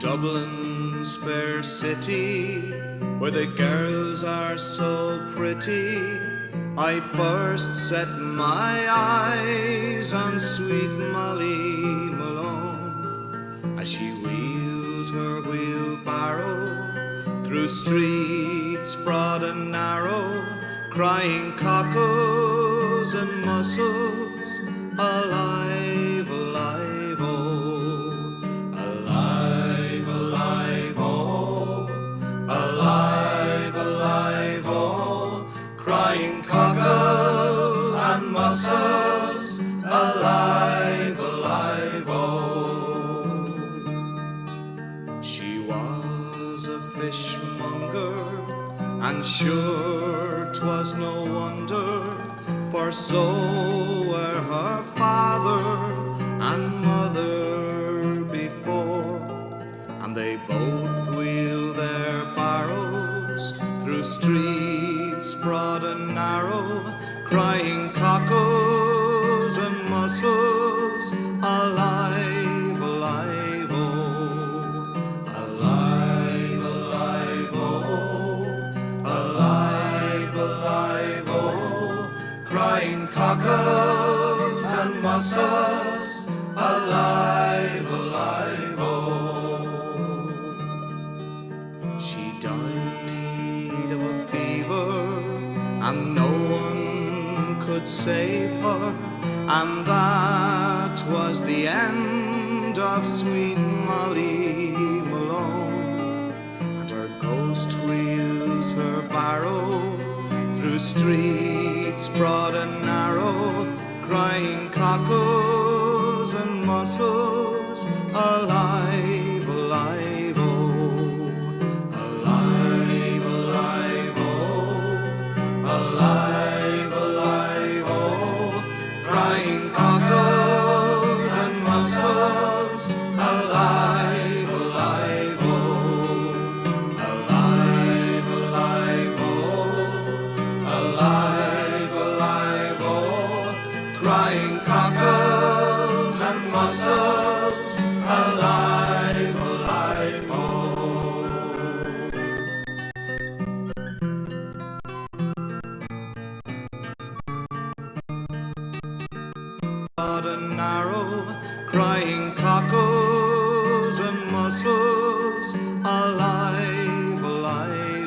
Dublin's fair city, where the girls are so pretty, I first set my eyes on sweet Molly Malone, as she wheeled her wheelbarrow through streets broad and narrow, crying cockles and mussels, alive, alive, oh, alive, alive, oh, alive, alive, oh, crying cockles and mussels, alive, alive, oh. She was a fishmonger, and sure 'twas no wonder, for so were her father and mother before, and they both wheeled their barrows through streets broad and narrow, crying cockles and mussels, alive, alive, oh, alive, alive, oh, alive, alive, oh, crying cockles and mussels, alive, alive, oh. She died of a fever, and no one could save her, and that was the end of sweet Molly Malone. And her ghost wheels her barrow through streets broad and narrow, crying cockles and mussels, alive, alive, oh, alive, alive, oh, alive, alive, oh, crying cockles and mussels, alive, alive, oh, alive, alive, oh, alive, alive, oh, crying cockles and mussels, alive, alive, oh. Broad and narrow, crying cockles and mussels,